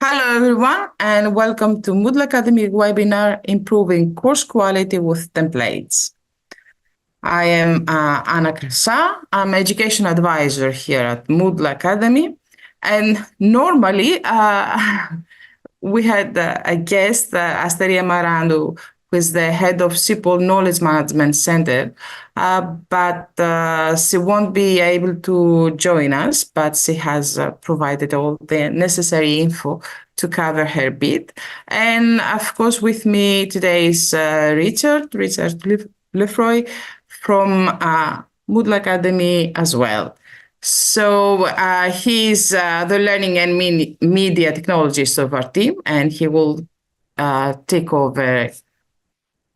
Hello, everyone, and welcome to Moodle Academy webinar Improving Course Quality with Templates. I am Anna Krasa. I'm education advisor here at Moodle Academy. And normally, we had a guest, Asteria Marandu, who is the head of CIPOL Knowledge Management Center, but she won't be able to join us, but she has provided all the necessary info to cover her bit. And of course, with me today is Richard Lefroy from Moodle Academy as well. So he's the learning and media technologist of our team, and he will take over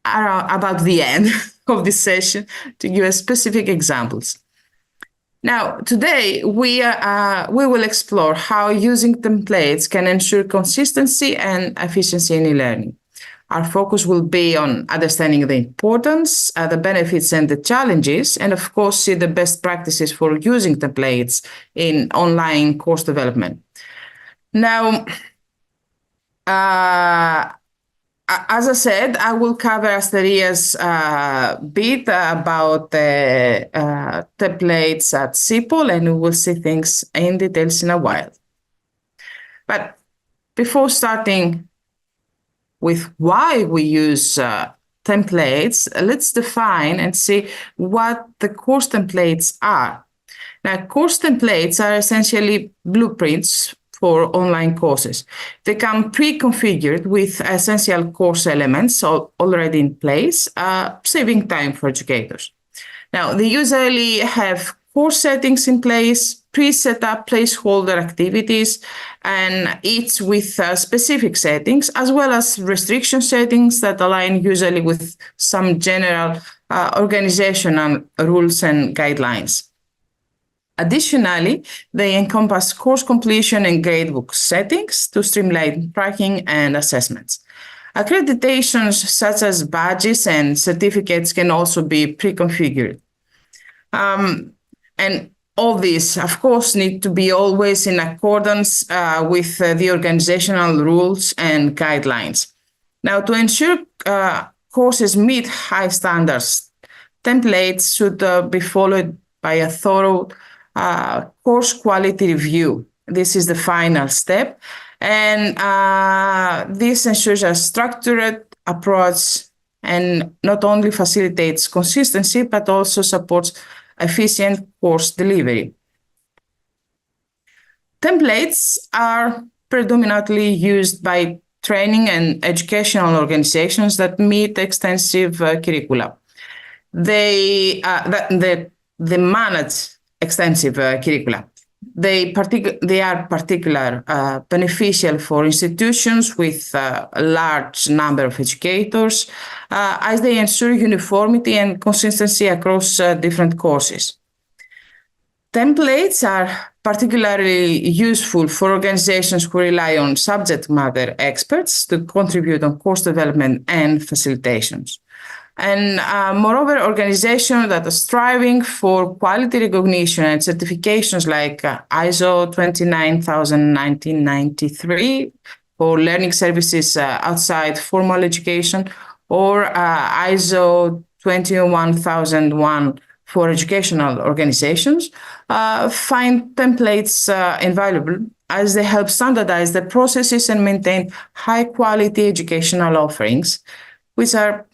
about the end of this session to give us specific examples. Now, today we will explore how using templates can ensure consistency and efficiency in e-learning. Our focus will be on understanding the importance, the benefits and the challenges, and of course, see the best practices for using templates in online course development. Now, as I said, I will cover Asteria's bit about the templates at CIPOL, and we will see things in details in a while. But before starting with why we use templates, let's define and see what the course templates are. Now, course templates are essentially blueprints for online courses. They come pre-configured with essential course elements already in place, saving time for educators. Now, they usually have course settings in place, pre-set up placeholder activities, and each with specific settings, as well as restriction settings that align usually with some general organizational rules and guidelines. Additionally, they encompass course completion and gradebook settings to streamline tracking and assessments. Accreditations such as badges and certificates can also be pre-configured. And all these, of course, need to be always in accordance with the organizational rules and guidelines. Now, to ensure courses meet high standards, templates should be followed by a thorough course quality review. This is the final step. And this ensures a structured approach and not only facilitates consistency, but also supports efficient course delivery. Templates are predominantly used by training and educational organizations that meet extensive curricula. They manage extensive curricula. They are particularly beneficial for institutions with a large number of educators, as they ensure uniformity and consistency across different courses. Templates are particularly useful for organizations who rely on subject matter experts to contribute on course development and facilitations. And moreover, organizations that are striving for quality recognition and certifications like ISO 29093 for learning services outside formal education, or ISO 21001 for educational organizations, find templates invaluable as they help standardize the processes and maintain high-quality educational offerings, which are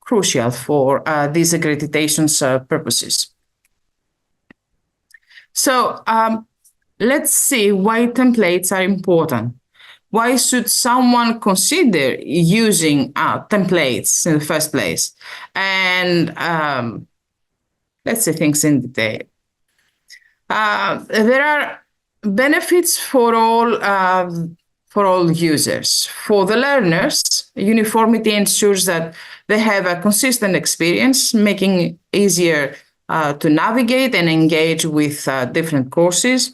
crucial for these accreditations purposes. So let's see why templates are important. Why should someone consider using templates in the first place? And let's see things in detail. There are benefits for all users. For the learners, uniformity ensures that they have a consistent experience, making it easier to navigate and engage with different courses.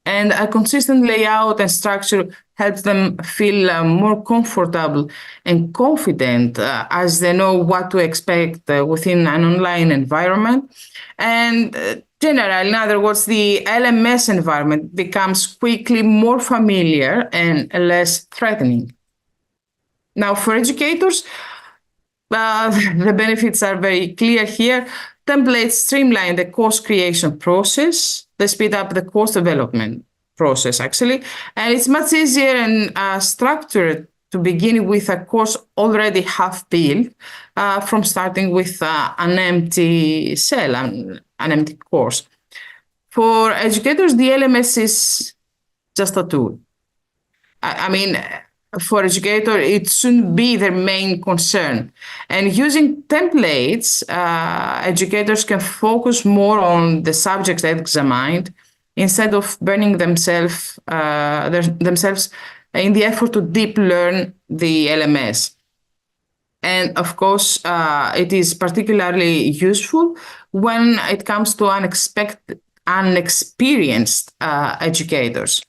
And a consistent layout and structure helps them feel more comfortable and confident as they know what to expect within an online environment. And general, in other words, the LMS environment becomes quickly more familiar and less threatening. Now, for educators, the benefits are very clear here. Templates streamline the course creation process. They speed up the course development process, actually. And it's much easier and structured to begin with a course already half built from starting with an empty cell, an empty course. For educators, the LMS is just a tool. I mean, for educator, it shouldn't be their main concern. And using templates, educators can focus more on the subjects they examined instead of burning themselves in the effort to deep learn the LMS. And of course, it is particularly useful when it comes to unexperienced educators.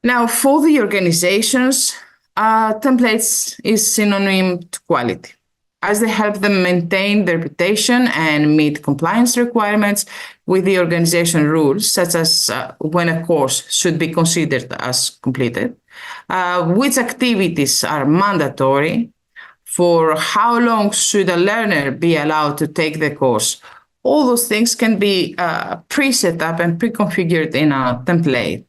Now, for the organizations, templates is synonym to quality, as they help them maintain their reputation and meet compliance requirements with the organization rules, such as when a course should be considered as completed, which activities are mandatory, for how long should a learner be allowed to take the course. All those things can be pre-set up and pre-configured in a template.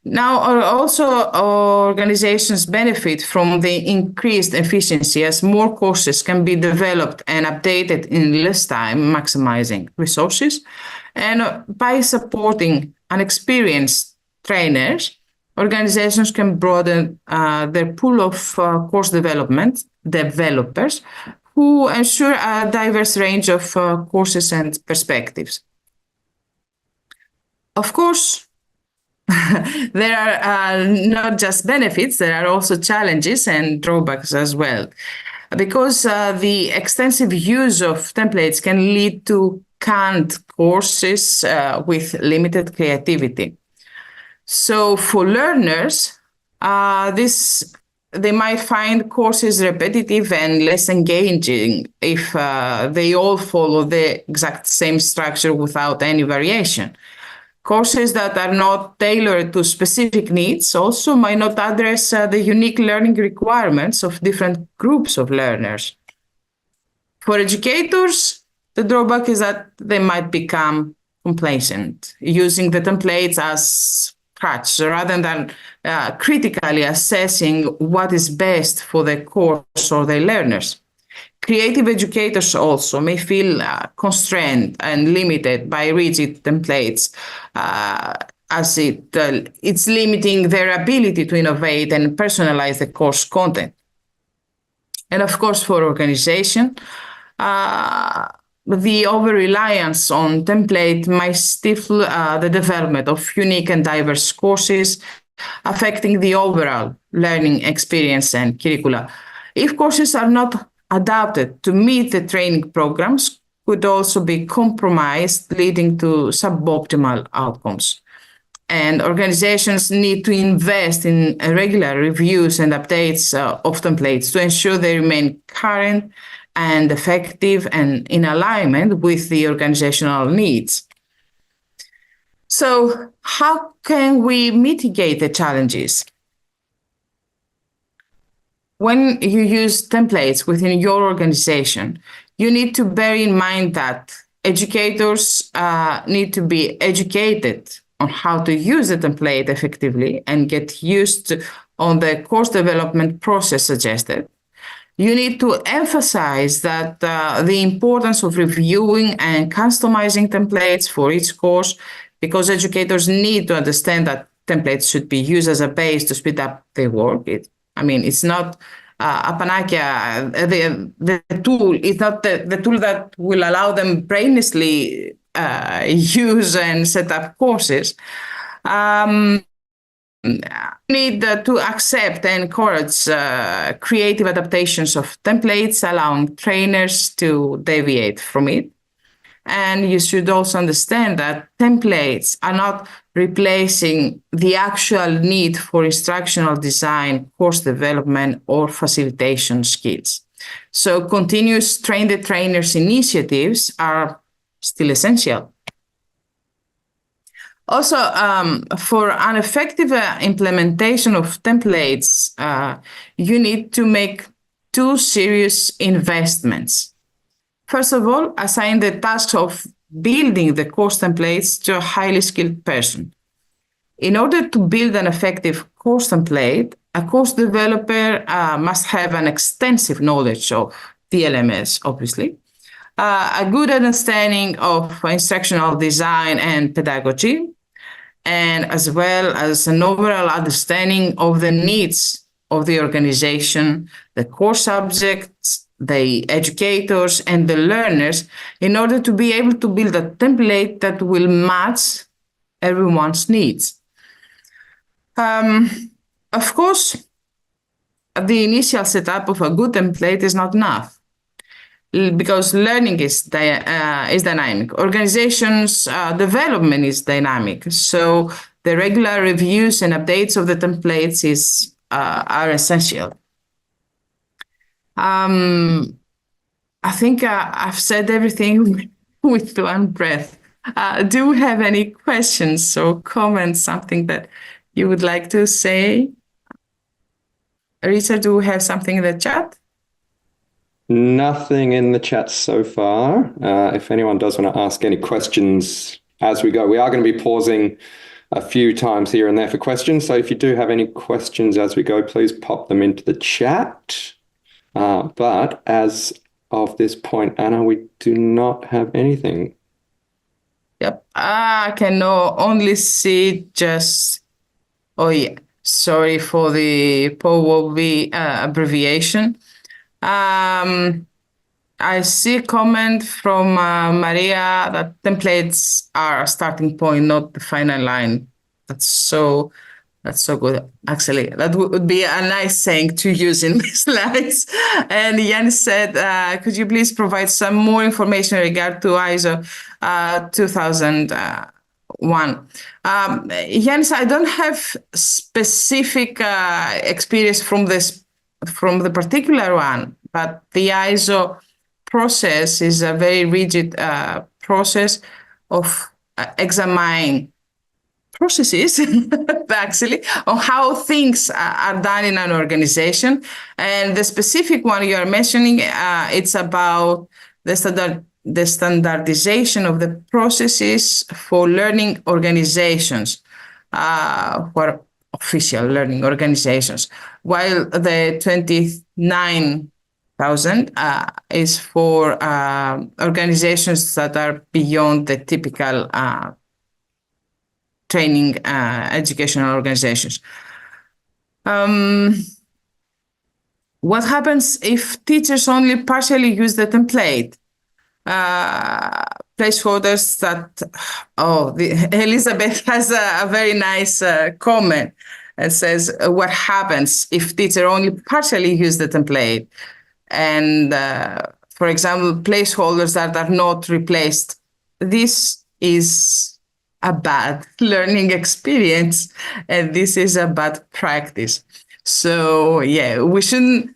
Now, also organizations benefit from the increased efficiency as more courses can be developed and updated in less time, maximizing resources. And by supporting unexperienced trainers, organizations can broaden their pool of course developers who ensure a diverse range of courses and perspectives. Of course, there are not just benefits, there are also challenges and drawbacks as well. Because the extensive use of templates can lead to canned courses with limited creativity. So for learners, they might find courses repetitive and less engaging if they all follow the exact same structure without any variation. Courses that are not tailored to specific needs also might not address the unique learning requirements of different groups of learners. For educators, the drawback is that they might become complacent, using the templates as crutch rather than critically assessing what is best for the course or their learners. Creative educators also may feel constrained and limited by rigid templates, as it's limiting their ability to innovate and personalize the course content. And of course, for organization, the over-reliance on template might stifle the development of unique and diverse courses, affecting the overall learning experience and curricula. If courses are not adapted to meet the training programs, could also be compromised, leading to suboptimal outcomes. And organizations need to invest in regular reviews and updates of templates to ensure they remain current and effective and in alignment with the organizational needs. So, how can we mitigate the challenges? When you use templates within your organization, you need to bear in mind that educators need to be educated on how to use the template effectively and get used on the course development process suggested. You need to emphasize that the importance of reviewing and customizing templates for each course, because educators need to understand that templates should be used as a base to speed up their work. It's not a panacea. The tool is not the tool that will allow them brainlessly use and set up courses. Need to accept and encourage creative adaptations of templates, allowing trainers to deviate from it. And you should also understand that templates are not replacing the actual need for instructional design, course development, or facilitation skills. So continuous train the trainers initiatives are still essential. Also, for an effective implementation of templates, you need to make two serious investments. First of all, assign the task of building the course templates to a highly skilled person. In order to build an effective course template, a course developer must have an extensive knowledge of TLMS, obviously, a good understanding of instructional design and pedagogy, and as well as an overall understanding of the needs of the organization, the core subjects, the educators, and the learners in order to be able to build a template that will match everyone's needs. Of course, the initial setup of a good template is not enough because learning is dynamic. Organizations' development is dynamic. So the regular reviews and updates of the templates are essential. I think I've said everything with one breath. Do you have any questions or comments, something that you would like to say? Richard, do we have something in the chat? Nothing in the chat so far. If anyone does want to ask any questions as we go, we are going to be pausing a few times here and there for questions. So if you do have any questions as we go, please pop them into the chat. But as of this point, Anna, we do not have anything. Yep. I can only see just, oh yeah, sorry for the POWV abbreviation. I see a comment from Maria that templates are a starting point, not the final line. That's so good. Actually, that would be a nice saying to use in the slides. And Jan said, could you please provide some more information in regard to ISO 2001? Jens, I don't have specific experience from the particular one, but the ISO process is a very rigid process of examining processes actually on how things are done in an organization. And the specific one you are mentioning, it's about the standardization of the processes for learning organizations, for official learning organizations, while the 29,000 is for organizations that are beyond the typical training educational organizations. What happens if teachers only partially use the template? Placeholders that, Elizabeth has a very nice comment and says, what happens if teacher only partially use the template? And for example, placeholders that are not replaced. This is a bad learning experience, and this is a bad practice. So yeah, we shouldn't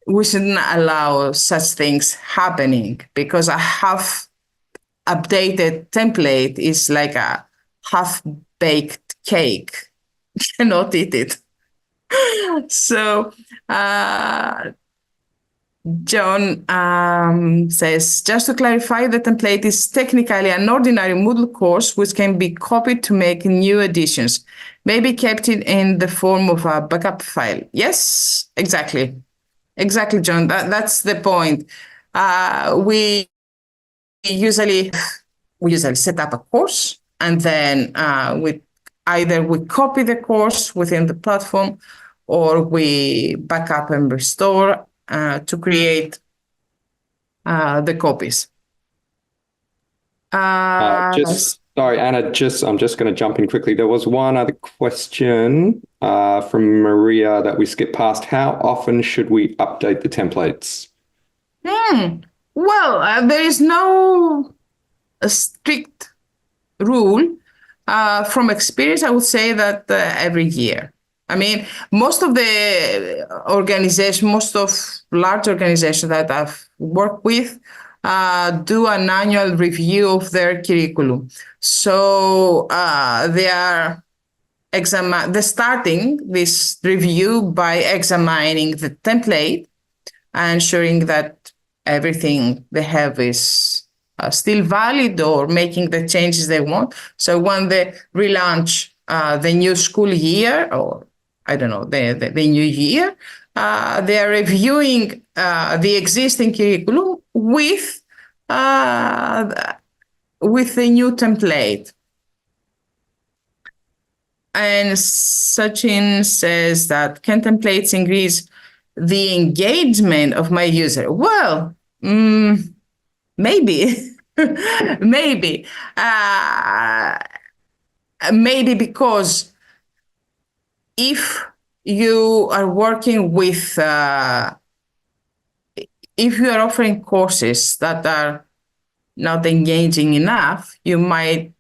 allow such things happening, because a half updated template is like a half-baked cake. You cannot eat it. So John says, just to clarify, the template is technically an ordinary Moodle course which can be copied to make new additions, maybe kept in the form of a backup file. Yes, exactly. Exactly, John. That's the point. We usually set up a course, and then we copy the course within the platform, or we back up and restore to create the copies. Sorry, Anna, I'm just going to jump in quickly. There was one other question from Maria that we skipped past. How often should we update the templates? Well, there is no strict rule. From experience, I would say that every year. I mean, most of large organizations that I've worked with, do an annual review of their curriculum. So they're starting this review by examining the template and ensuring that everything they have is still valid or making the changes they want. So when they relaunch the new school year, or I don't know, the new year, they are reviewing the existing curriculum with the new template. And Sachin says that can templates increase the engagement of my user? Well, maybe, maybe, maybe because if you are working with, if you are offering courses that are not engaging enough, you might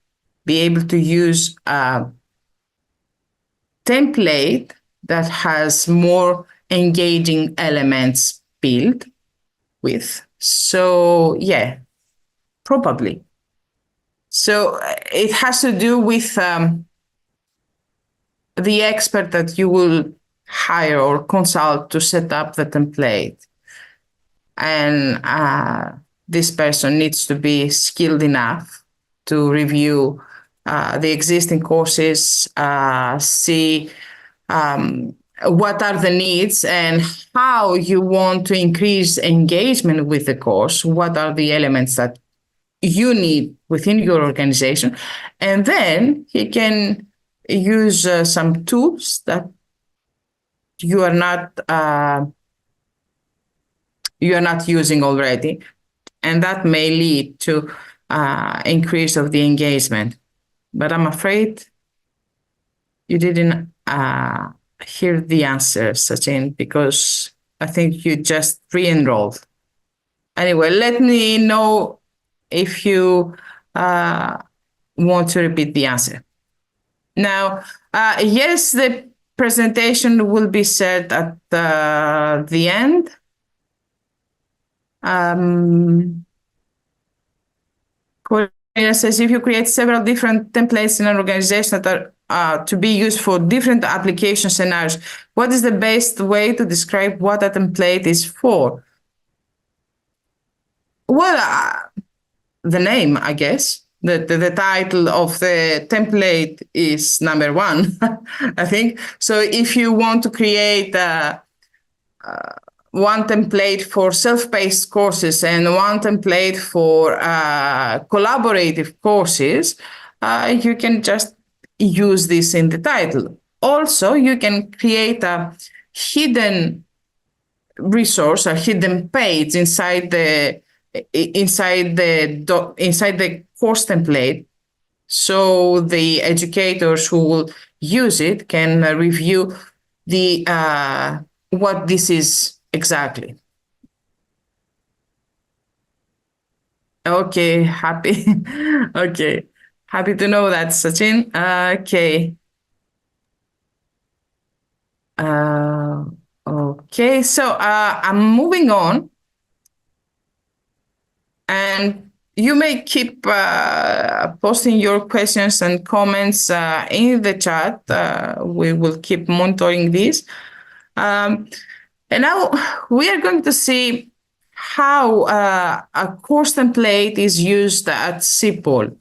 be able to use a template that has more engaging elements built with. So yeah, probably. So it has to do with the expert that you will hire or consult to set up the template. And this person needs to be skilled enough to review the existing courses, see what are the needs and how you want to increase engagement with the course, what are the elements that you need within your organization. And then he can use some tools that you are not using already, and that may lead to increase of the engagement. But I'm afraid you didn't hear the answer, Sachin, because I think you just re-enrolled. Anyway, let me know if you want to repeat the answer. Now, yes, the presentation will be set at the end. Corina says, if you create several different templates in an organization that are to be used for different application scenarios, what is the best way to describe what a template is for? Well, the name, I guess. The title of the template is number one, I think. So if you want to create one template for self-paced courses and one template for collaborative courses, you can just use this in the title. Also, you can create a hidden resource, a hidden page inside the course template, so the educators who will use it can review the what this is exactly. Okay, happy. Okay, happy to know that, Sachin. Okay. Okay, so I'm moving on. And you may keep posting your questions and comments in the chat. We will keep monitoring this. And now we are going to see how a course template is used at CPOL.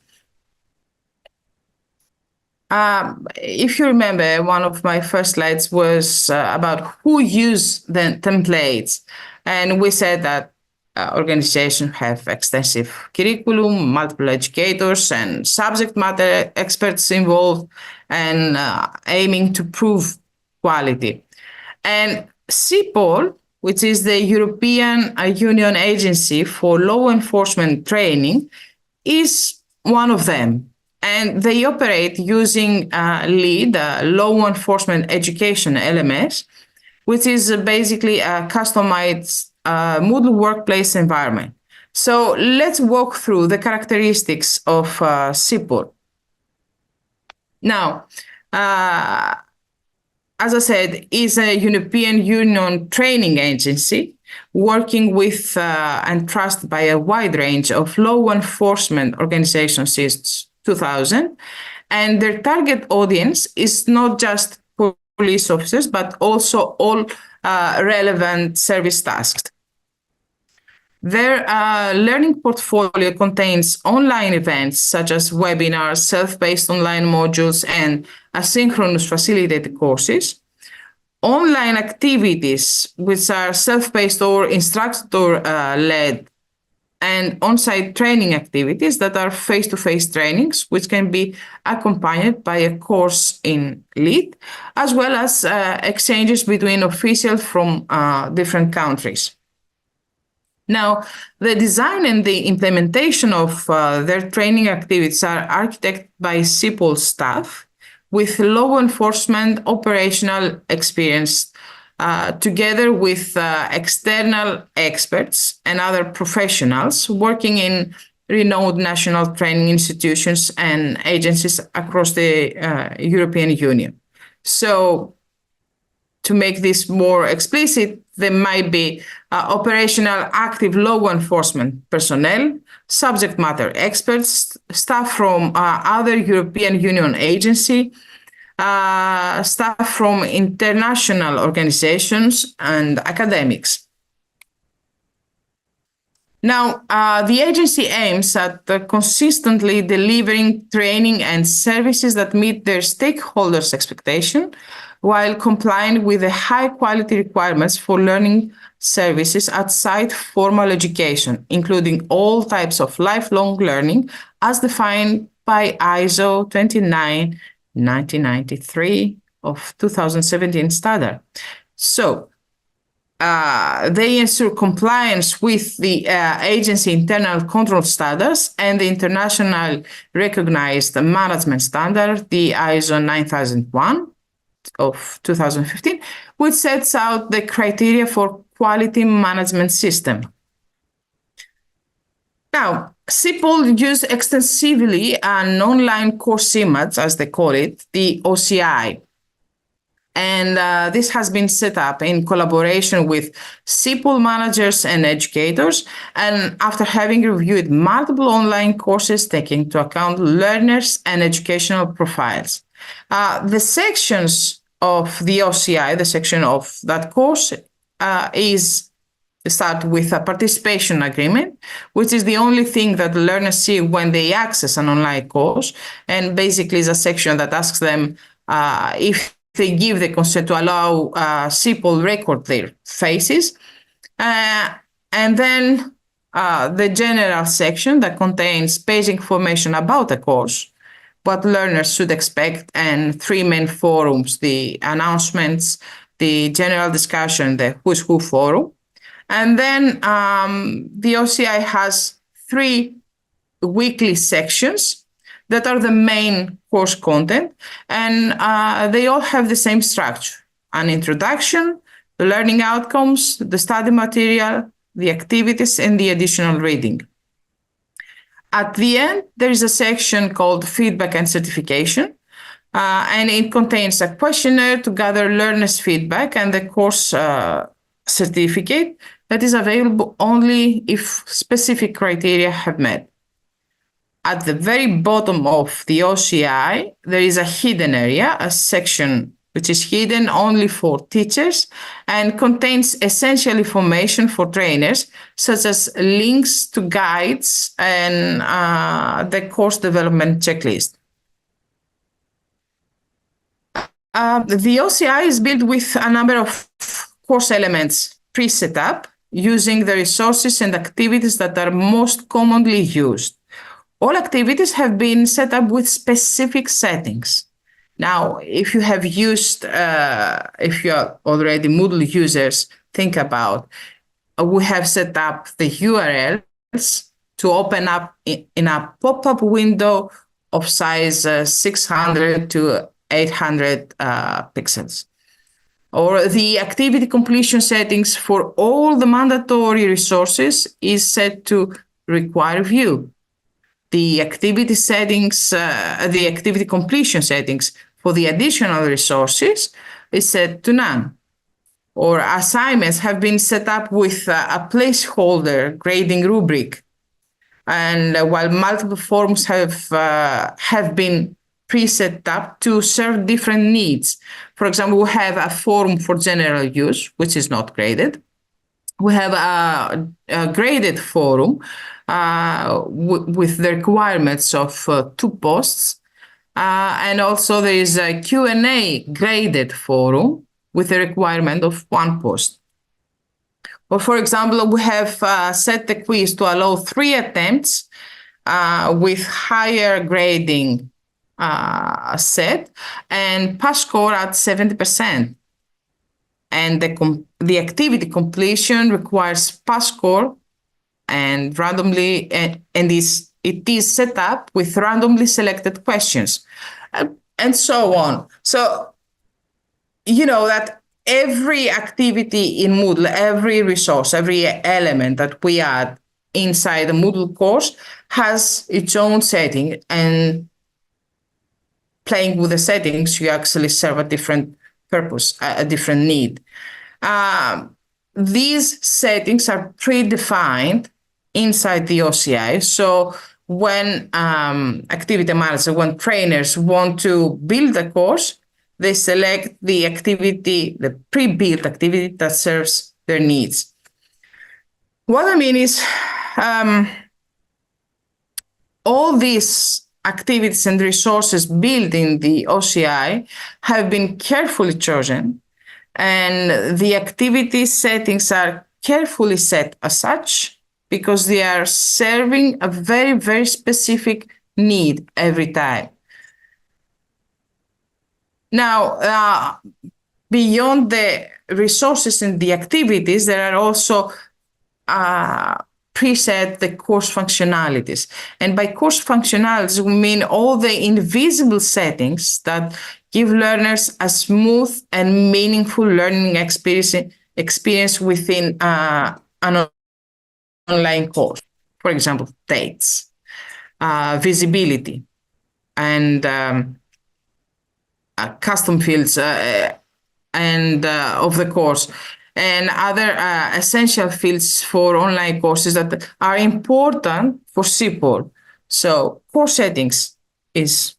If you remember, one of my first slides was about who use the templates. And we said that organizations have extensive curriculum, multiple educators and subject matter experts involved, and aiming to prove quality. And CPOL, which is the European Union Agency for Law Enforcement Training, is one of them. And they operate using LEAD, Law Enforcement Education LMS, which is basically a customized Moodle workplace environment. So let's walk through the characteristics of CPOL. Now, as I said, is a European Union training agency working with and trusted by a wide range of law enforcement organizations since 2000. And their target audience is not just police officers, but also all relevant service tasks. Their learning portfolio contains online events such as webinars, self-paced online modules, and asynchronous facilitated courses, online activities which are self-paced or instructor-led, and on-site training activities that are face-to-face trainings, which can be accompanied by a course in LEAD, as well as exchanges between officials from different countries. Now, the design and the implementation of their training activities are architected by CIPOL staff with law enforcement operational experience, together with external experts and other professionals working in renowned national training institutions and agencies across the European Union. So, to make this more explicit, there might be operational active law enforcement personnel, subject matter experts, staff from other European Union agency, staff from international organizations, and academics. Now, the agency aims at consistently delivering training and services that meet their stakeholders' expectation, while complying with the high quality requirements for learning services outside formal education, including all types of lifelong learning as defined by ISO 29993 of 2017 standard. So, they ensure compliance with the agency internal control standards and the international recognized management standard, the ISO 9001 of 2015, which sets out the criteria for quality management system. Now, CIPOL use extensively an online course image, as they call it, the OCI. And this has been set up in collaboration with CIPOL managers and educators, and after having reviewed multiple online courses taking into account learners and educational profiles. The sections of the OCI, the section of that course, is start with a participation agreement, which is the only thing that learners see when they access an online course, and basically is a section that asks them if they give the consent to allow CIPOL record their faces. And then the general section that contains basic information about the course, what learners should expect, and three main forums, the announcements, the general discussion, the Who's Who forum. And then the OCI has three weekly sections that are the main course content, and they all have the same structure: an introduction, the learning outcomes, the study material, the activities, and the additional reading. At the end, there is a section called feedback and certification, and it contains a questionnaire to gather learners' feedback and the course certificate that is available only if specific criteria have met. At the very bottom of the OCI, there is a hidden area, a section which is hidden only for teachers and contains essential information for trainers, such as links to guides and the course development checklist. The OCI is built with a number of course elements pre-set up using the resources and activities that are most commonly used. All activities have been set up with specific settings. Now, if you have used, if you are already Moodle users, think about, we have set up the URLs to open up in a pop-up window of size 600 to 800 pixels. Or the activity completion settings for all the mandatory resources is set to require view. The activity settings, the activity completion settings for the additional resources is set to none. Or assignments have been set up with a placeholder grading rubric. And while multiple forms have been preset up to serve different needs. For example, we have a form for general use, which is not graded. We have a graded forum with the requirements of 2 posts. And also there is a Q&A graded forum with a requirement of 1 post. Or for example, we have set the quiz to allow 3 attempts with higher grading set and pass score at 70%. And the activity completion requires pass score and randomly, and it is set up with randomly selected questions, and so on. So, you know that every activity in Moodle, every resource, every element that we add inside the Moodle course has its own setting, and playing with the settings, you actually serve a different purpose, a different need. These settings are predefined inside the OCI. So when activity managers, when trainers want to build a course, they select the activity, the pre-built activity that serves their needs. What I mean is all these activities and resources built in the OCI have been carefully chosen, and the activity settings are carefully set as such because they are serving a very, very specific need every time. Now, beyond the resources and the activities, there are also preset the course functionalities. And by course functionalities, we mean all the invisible settings that give learners a smooth and meaningful learning experience within an online course. For example, dates, visibility, and custom fields and of the course, and other essential fields for online courses that are important for CPOL. So course settings is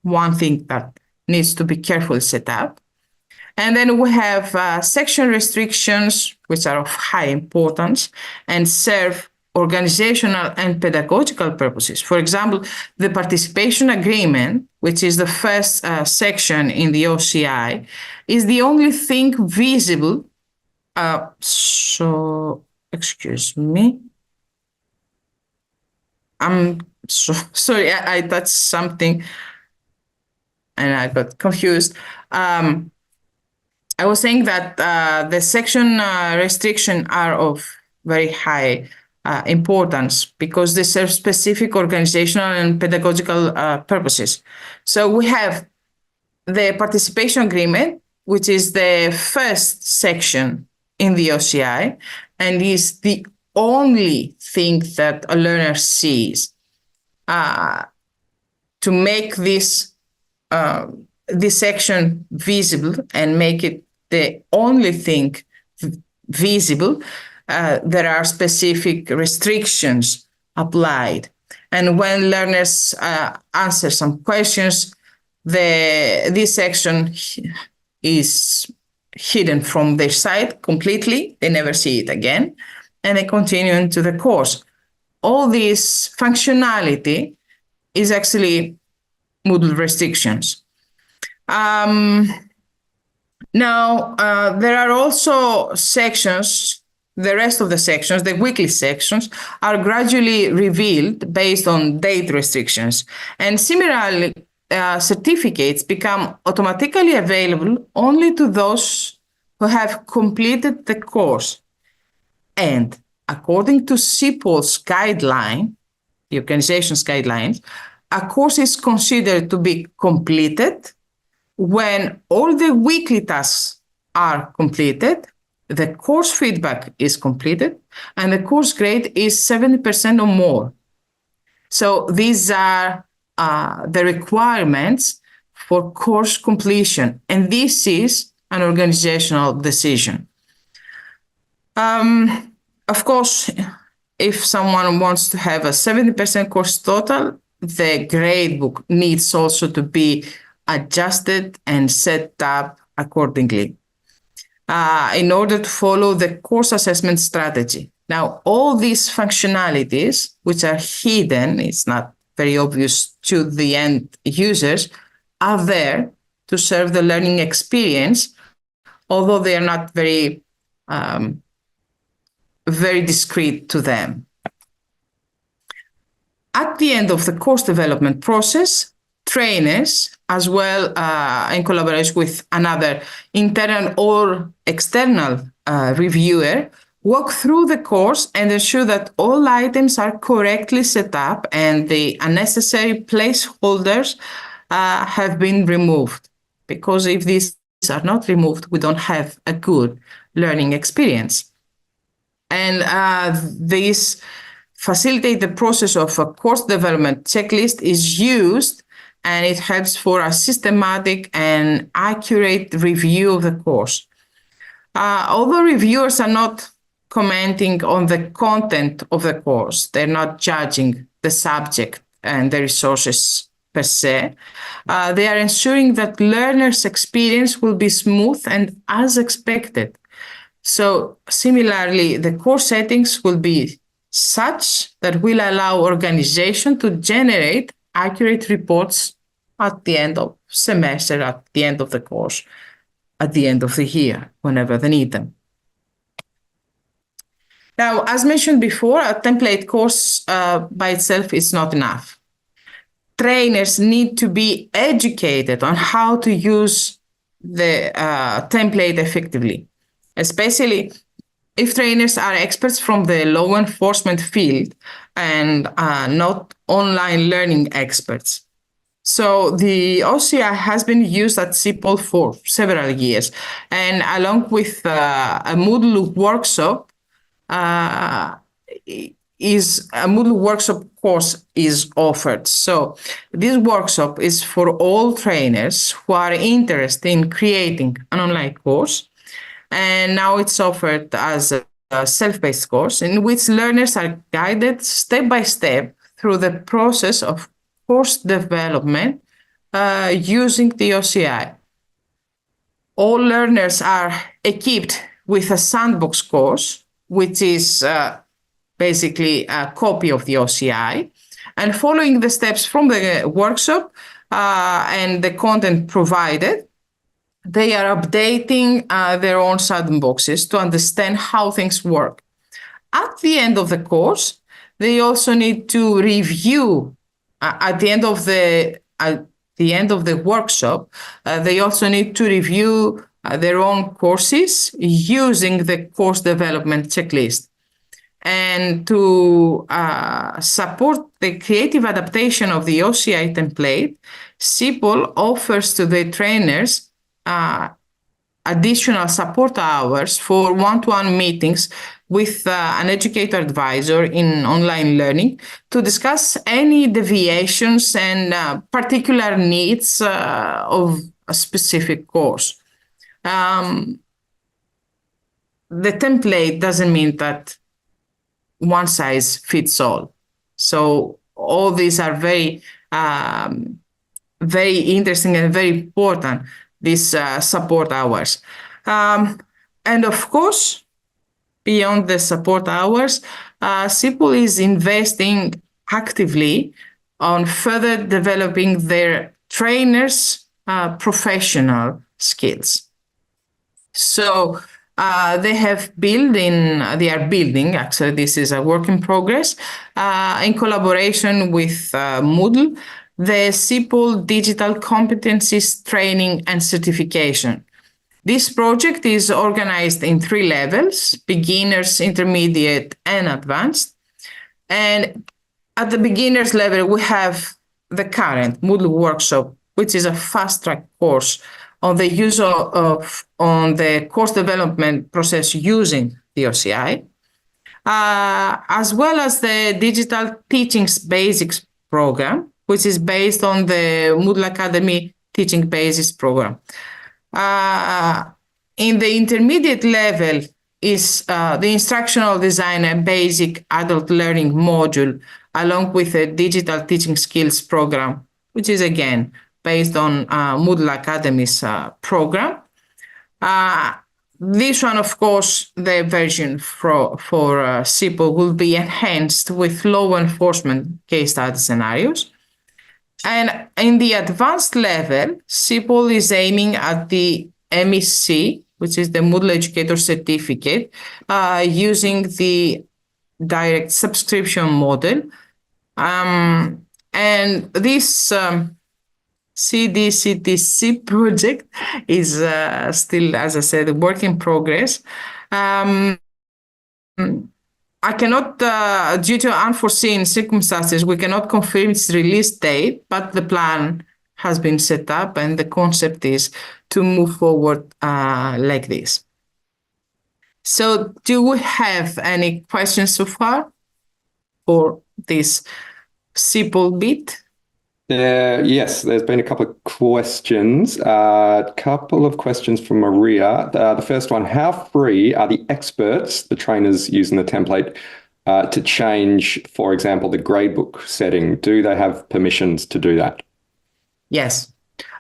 one thing that needs to be carefully set up. And then we have section restrictions, which are of high importance and serve organizational and pedagogical purposes. For example, the participation agreement, which is the first section in the OCI, is the only thing visible. So, excuse me. I'm so sorry, I touched something and I got confused. I was saying that the section restriction are of very high importance because they serve specific organizational and pedagogical purposes. So we have the participation agreement, which is the first section in the OCI and is the only thing that a learner sees. To make this section visible and make it the only thing visible, there are specific restrictions applied. And when learners answer some questions, this section is hidden from their site completely. They never see it again, and they continue into the course. All this functionality is actually Moodle restrictions. Now, there are also sections, the rest of the sections, the weekly sections, are gradually revealed based on date restrictions. And similarly, certificates become automatically available only to those who have completed the course. And according to CPOL's guideline, the organization's guidelines, a course is considered to be completed when all the weekly tasks are completed, the course feedback is completed, and the course grade is 70% or more. So these are the requirements for course completion. And this is an organizational decision. Of course, if someone wants to have a 70% course total, the gradebook needs also to be adjusted and set up accordingly in order to follow the course assessment strategy. Now, all these functionalities, which are hidden, it's not very obvious to the end users, are there to serve the learning experience, although they are not very discrete to them. At the end of the course development process, trainers, as well in collaboration with another internal or external reviewer, walk through the course and ensure that all items are correctly set up and the unnecessary placeholders have been removed. Because if these are not removed, we don't have a good learning experience. And this facilitate the process of a course development checklist is used, and it helps for a systematic and accurate review of the course. Although reviewers are not commenting on the content of the course, they're not judging the subject and the resources per se, they are ensuring that learners' experience will be smooth and as expected. So similarly, the course settings will be such that will allow organization to generate accurate reports at the end of semester, at the end of the course, at the end of the year, whenever they need them. Now, as mentioned before, a template course by itself is not enough. Trainers need to be educated on how to use the template effectively, especially if trainers are experts from the law enforcement field and not online learning experts. So the OCI has been used at CIPOL for several years, and along with a Moodle workshop, course is offered. So this workshop is for all trainers who are interested in creating an online course. And now it's offered as a self-paced course in which learners are guided step by step through the process of course development using the OCI. All learners are equipped with a sandbox course, which is basically a copy of the OCI, and following the steps from the workshop and the content provided, they are updating their own sandboxes to understand how things work. At the end of the course, they also need to review at the end of the workshop. They also need to review their own courses using the course development checklist. And to support the creative adaptation of the OCI template, CIPOL offers to the trainers additional support hours for one-to-one meetings with an educator advisor in online learning to discuss any deviations and particular needs of a specific course. The template doesn't mean that one size fits all. So all these are very interesting and very important, these support hours. And of course, beyond the support hours, CIPOL is investing actively on further developing their trainers' professional skills. So they are building, actually this is a work in progress, in collaboration with Moodle, the CIPOL Digital Competencies Training and Certification. This project is organized in 3 levels: beginners, intermediate, and advanced. And at the beginners level, we have the current Moodle workshop, which is a fast-track course on the use on the course development process using the OCI, as well as the Digital Teachings Basics program, which is based on the Moodle Academy Teaching Basics program. In the intermediate level is the instructional design and basic adult learning module, along with a digital teaching skills program, which is again based on Moodle Academy's program. This one, of course, the version for CIPL will be enhanced with law enforcement case study scenarios. And in the advanced level, CIPL is aiming at the MEC, which is the Moodle Educator Certificate, using the direct subscription model. And this CDCTC project is still, as I said, a work in progress. I cannot, due to unforeseen circumstances, we cannot confirm its release date, but the plan has been set up and the concept is to move forward like this. So do we have any questions so far for this CIPL bit? Yes, there's been a couple of questions. A couple of questions from Maria. The first one, how free are the experts, the trainers using the template, to change, for example, the gradebook setting? Do they have permissions to do that? Yes.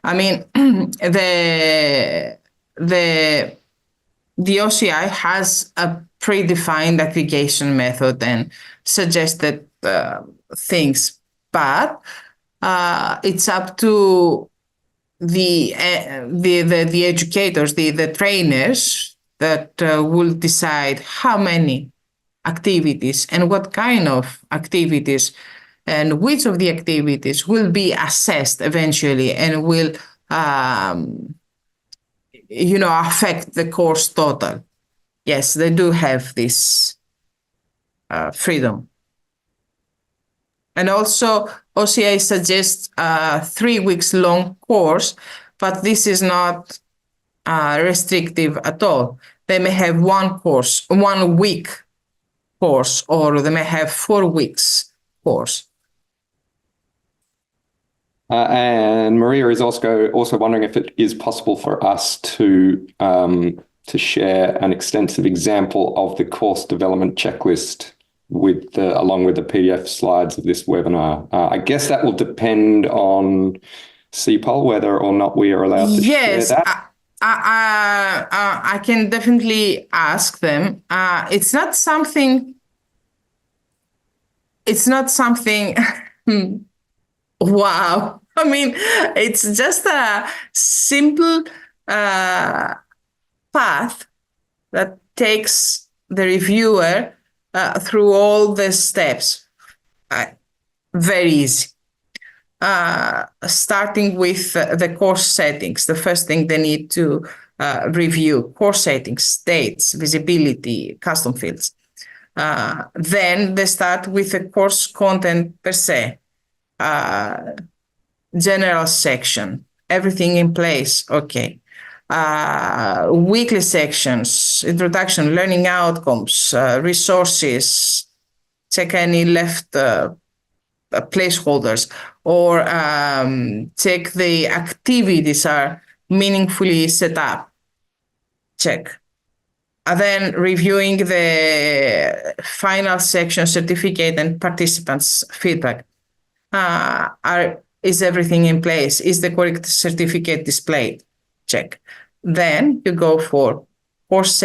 I mean, the OCI has a predefined aggregation method and suggested things, but it's up to the educators, the trainers that will decide how many activities and what kind of activities and which of the activities will be assessed eventually and will affect the course total. Yes, they do have this freedom. And also, OCI suggests a 3 weeks long course, but this is not restrictive at all. They may have 1 week course, or they may have 4 weeks course. And Maria is also wondering if it is possible for us to share an extensive example of the course development checklist along with the PDF slides of this webinar. I guess that will depend on CIPL whether or not we are allowed to share that. I can definitely ask them. It's not something. Wow. I mean, it's just a simple path that takes the reviewer through all the steps. Very easy. Starting with the course settings, the first thing they need to review: course settings, dates, visibility, custom fields. Then they start with the course content per se. General section, everything in place, okay. Weekly sections, introduction, learning outcomes, resources, check any left placeholders, or check the activities are meaningfully set up, check. And then reviewing the final section, certificate and participants' feedback. Is everything in place? Is the correct certificate displayed? Check. Then you go for course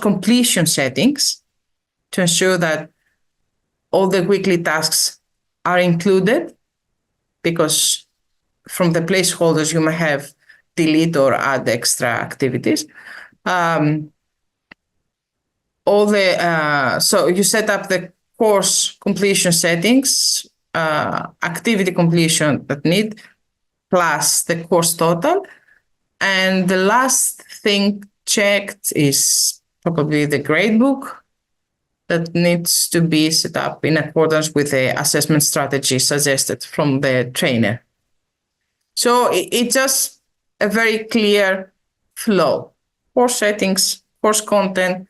completion settings to ensure that all the weekly tasks are included, because from the placeholders you may have delete or add extra activities. So you set up the course completion settings, activity completion that need, plus the course total. And the last thing checked is probably the gradebook that needs to be set up in accordance with the assessment strategy suggested from the trainer. So it's just a very clear flow: course settings, course content,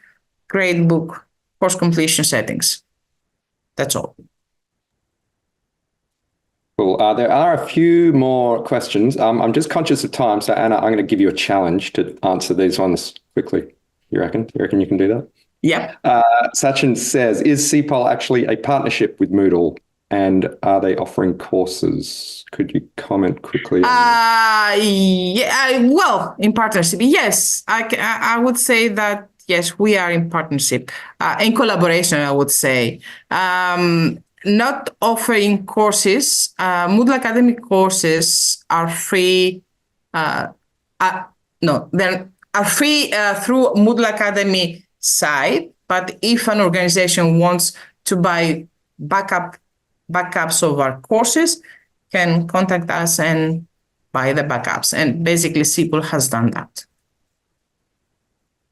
gradebook, course completion settings. That's all. Cool. There are a few more questions. I'm just conscious of time, so Anna, I'm going to give you a challenge to answer these ones quickly. You reckon? You reckon you can do that? Yep. Sachin says, is CPOL actually a partnership with Moodle, and are they offering courses? Could you comment quickly on that? Well, in partnership, yes. I would say that, yes, we are in partnership, in collaboration, I would say. Not offering courses. Moodle Academy courses are free. No, they are free through Moodle Academy site. But if an organization wants to buy backups of our courses, can contact us and buy the backups. And basically, CPOL has done that.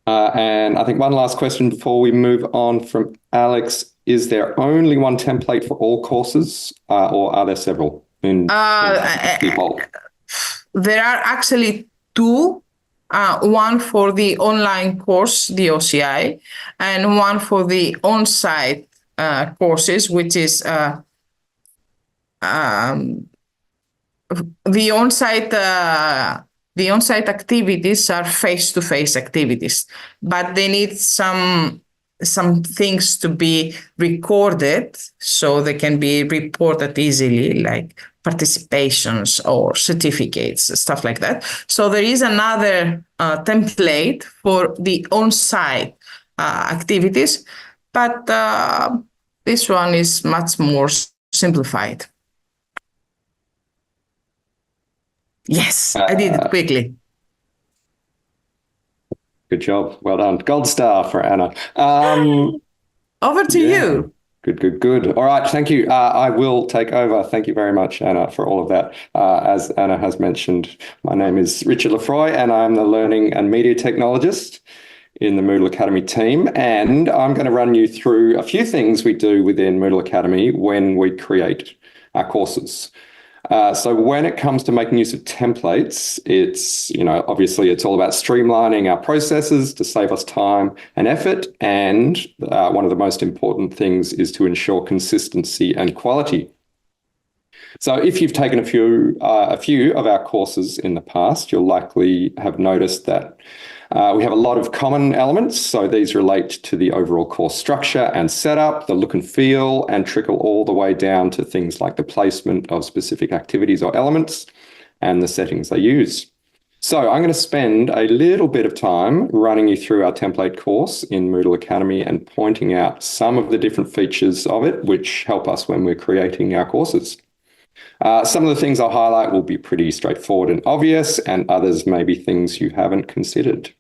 And I think one last question before we move on from Alex. Is there only one template for all courses, or are there several in CPOL? There are actually two, one for the online course, the OCI, and one for the on-site courses, which is the on-site activities are face-to-face activities, but they need some things to be recorded so they can be reported easily, like participations or certificates, stuff like that. So there is another template for the on-site activities, but this one is much more simplified. Yes, I did it quickly. Good job. Well done. Gold star for Anna. Over to you. Good. All right. Thank you. I will take over. Thank you very much, Anna, for all of that. As Anna has mentioned, my name is Richard Lefroy, and I'm the Learning and Media Technologist in the Moodle Academy team. And I'm going to run you through a few things we do within Moodle Academy when we create our courses. So when it comes to making use of templates, it's, obviously it's all about streamlining our processes to save us time and effort. And one of the most important things is to ensure consistency and quality. So if you've taken a few of our courses in the past, you'll likely have noticed that we have a lot of common elements. So these relate to the overall course structure and setup, the look and feel, and trickle all the way down to things like the placement of specific activities or elements and the settings they use. So I'm going to spend a little bit of time running you through our template course in Moodle Academy and pointing out some of the different features of it, which help us when we're creating our courses. Some of the things I'll highlight will be pretty straightforward and obvious, and others may be things you haven't considered.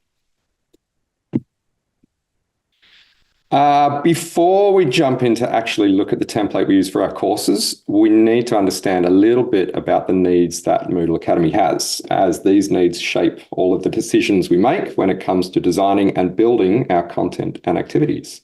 Before we jump into actually look at the template we use for our courses, we need to understand a little bit about the needs that Moodle Academy has, as these needs shape all of the decisions we make when it comes to designing and building our content and activities.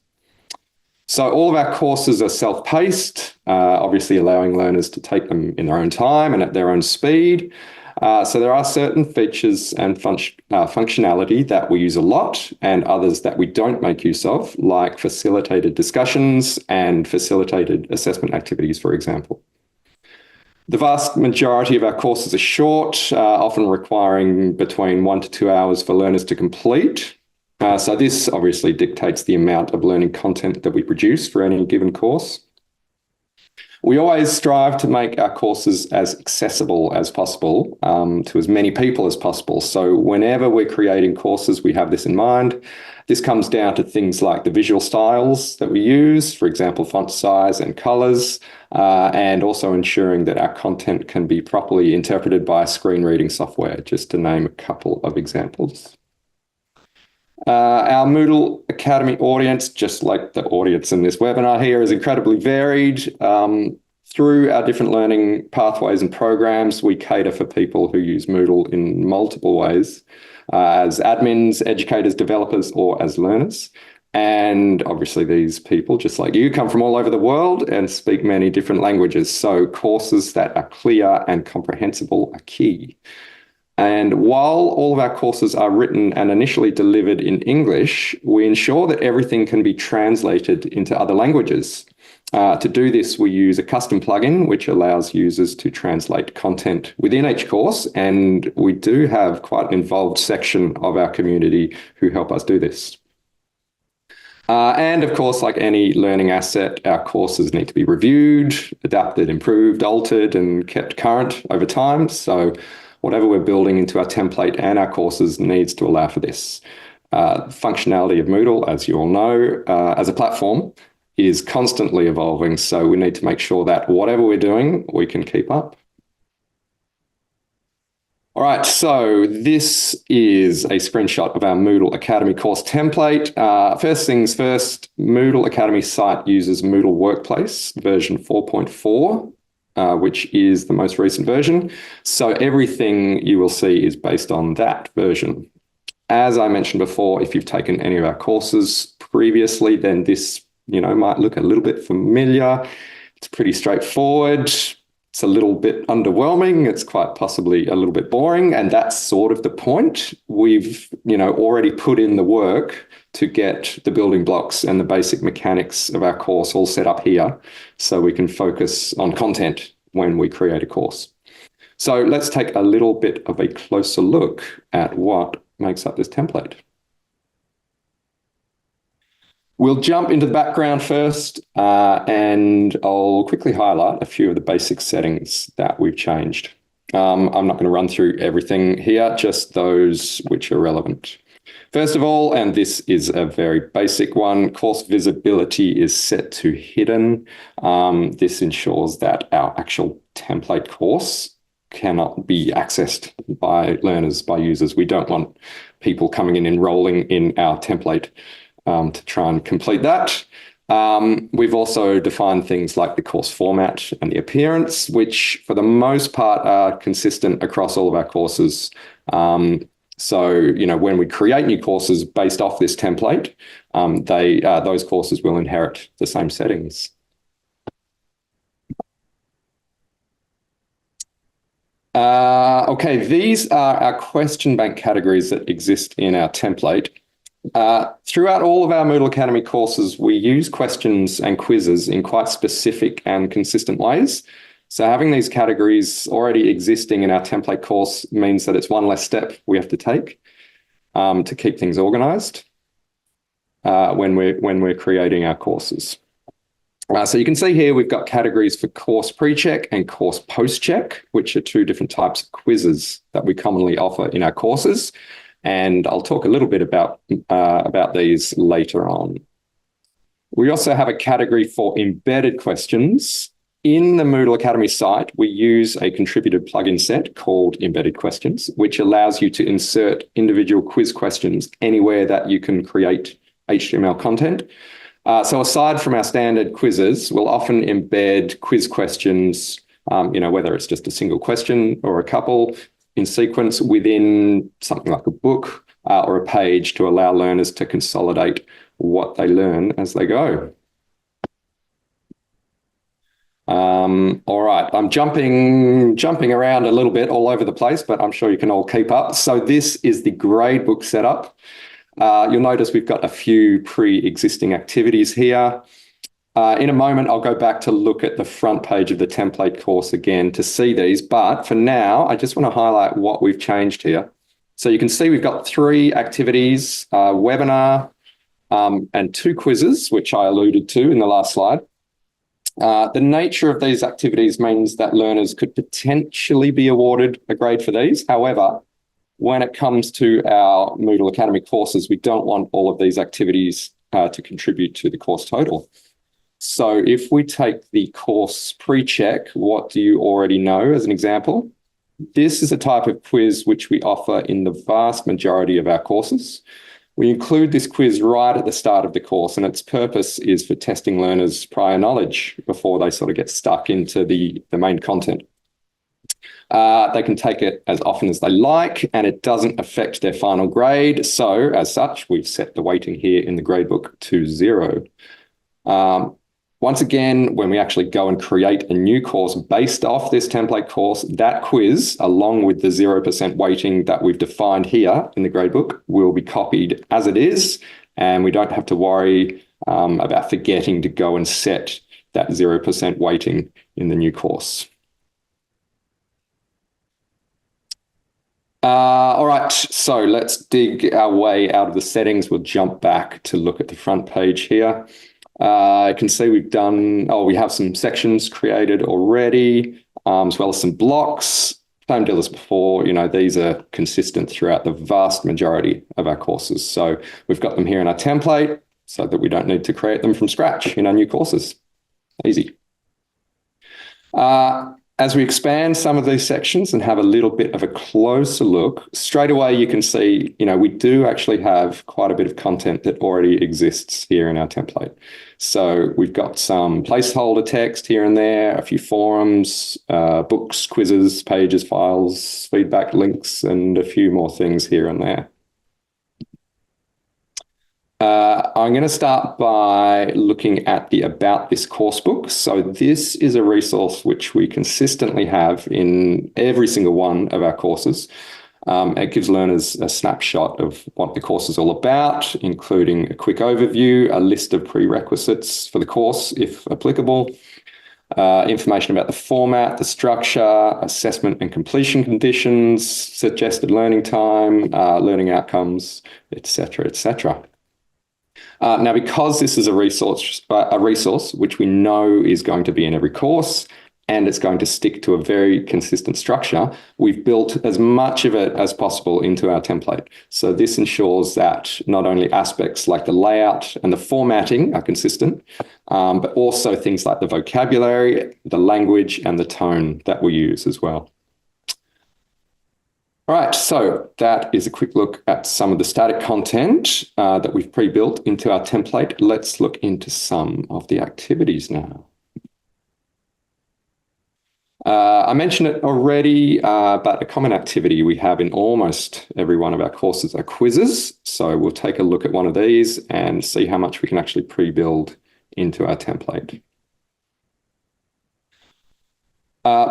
So all of our courses are self-paced, obviously allowing learners to take them in their own time and at their own speed. So there are certain features and functionality that we use a lot and others that we don't make use of, like facilitated discussions and facilitated assessment activities, for example. The vast majority of our courses are short, often requiring between 1 to 2 hours for learners to complete. So this obviously dictates the amount of learning content that we produce for any given course. We always strive to make our courses as accessible as possible to as many people as possible. So whenever we're creating courses, we have this in mind. This comes down to things like the visual styles that we use, for example, font size and colors, and also ensuring that our content can be properly interpreted by screen reading software, just to name a couple of examples. Our Moodle Academy audience, just like the audience in this webinar here, is incredibly varied. Through our different learning pathways and programs, we cater for people who use Moodle in multiple ways, as admins, educators, developers, or as learners. And obviously these people, just like you, come from all over the world and speak many different languages. So courses that are clear and comprehensible are key. And while all of our courses are written and initially delivered in English, we ensure that everything can be translated into other languages. To do this, we use a custom plugin, which allows users to translate content within each course. And we do have quite an involved section of our community who help us do this. And of course, like any learning asset, our courses need to be reviewed, adapted, improved, altered, and kept current over time. So whatever we're building into our template and our courses needs to allow for this. Functionality of Moodle, as you all know, as a platform, is constantly evolving. So we need to make sure that whatever we're doing, we can keep up. All right, so this is a screenshot of our Moodle Academy course template. First things first, Moodle Academy site uses Moodle Workplace version 4.4. Which is the most recent version. So everything you will see is based on that version. As I mentioned before, if you've taken any of our courses previously, then this, might look a little bit familiar. It's pretty straightforward. It's a little bit underwhelming. It's quite possibly a little bit boring. And that's sort of the point. We've, already put in the work to get the building blocks and the basic mechanics of our course all set up here so we can focus on content when we create a course. So let's take a little bit of a closer look at what makes up this template. We'll jump into the background first, and I'll quickly highlight a few of the basic settings that we've changed. I'm not going to run through everything here, just those which are relevant. First of all, and this is a very basic one, course visibility is set to hidden. This ensures that our actual template course cannot be accessed by learners, by users. We don't want people coming in, enrolling in our template to try and complete that. We've also defined things like the course format and the appearance, which for the most part are consistent across all of our courses. So, when we create new courses based off this template, those courses will inherit the same settings. Okay, these are our question bank categories that exist in our template. Throughout all of our Moodle Academy courses, we use questions and quizzes in quite specific and consistent ways. So having these categories already existing in our template course means that it's one less step we have to take to keep things organized when we're creating our courses. So you can see here we've got categories for course pre-check and course post-check, which are two different types of quizzes that we commonly offer in our courses. And I'll talk a little bit about these later on. We also have a category for embedded questions. In the Moodle Academy site, we use a contributed plugin set called Embedded Questions, which allows you to insert individual quiz questions anywhere that you can create HTML content. So aside from our standard quizzes, we'll often embed quiz questions, whether it's just a single question or a couple in sequence within something like a book or a page to allow learners to consolidate what they learn as they go. All right, I'm jumping around a little bit all over the place, but I'm sure you can all keep up. So this is the gradebook setup. You'll notice we've got a few pre-existing activities here. In a moment, I'll go back to look at the front page of the template course again to see these. But for now, I just want to highlight what we've changed here. So you can see we've got 3 activities, webinar, and 2 quizzes, which I alluded to in the last slide. The nature of these activities means that learners could potentially be awarded a grade for these. However, when it comes to our Moodle Academy courses, we don't want all of these activities to contribute to the course total. So if we take the course pre-check, what do you already know as an example? This is a type of quiz which we offer in the vast majority of our courses. We include this quiz right at the start of the course, and its purpose is for testing learners' prior knowledge before they sort of get stuck into the main content. They can take it as often as they like, and it doesn't affect their final grade. So as such, we've set the weighting here in the gradebook to 0. Once again, when we actually go and create a new course based off this template course, that quiz, along with the 0% weighting that we've defined here in the gradebook, will be copied as it is, and we don't have to worry about forgetting to go and set that 0% weighting in the new course. All right, so let's dig our way out of the settings. We'll jump back to look at the front page here. I can see we have some sections created already, as well as some blocks. Same deal as before, these are consistent throughout the vast majority of our courses. So we've got them here in our template so that we don't need to create them from scratch in our new courses. Easy. As we expand some of these sections and have a little bit of a closer look, straight away you can see, we do actually have quite a bit of content that already exists here in our template. So we've got some placeholder text here and there, a few forums, books, quizzes, pages, files, feedback links, and a few more things here and there. I'm going to start by looking at the About This coursebook. So this is a resource which we consistently have in every single one of our courses. It gives learners a snapshot of what the course is all about, including a quick overview, a list of prerequisites for the course, if applicable, information about the format, the structure, assessment and completion conditions, suggested learning time, learning outcomes, etc., etc. Now, because this is a resource which we know is going to be in every course and it's going to stick to a very consistent structure, we've built as much of it as possible into our template. So this ensures that not only aspects like the layout and the formatting are consistent, but also things like the vocabulary, the language, and the tone that we use as well. All right, so that is a quick look at some of the static content that we've pre-built into our template. Let's look into some of the activities now. I mentioned it already, but a common activity we have in almost every one of our courses are quizzes. So we'll take a look at one of these and see how much we can actually pre-build into our template.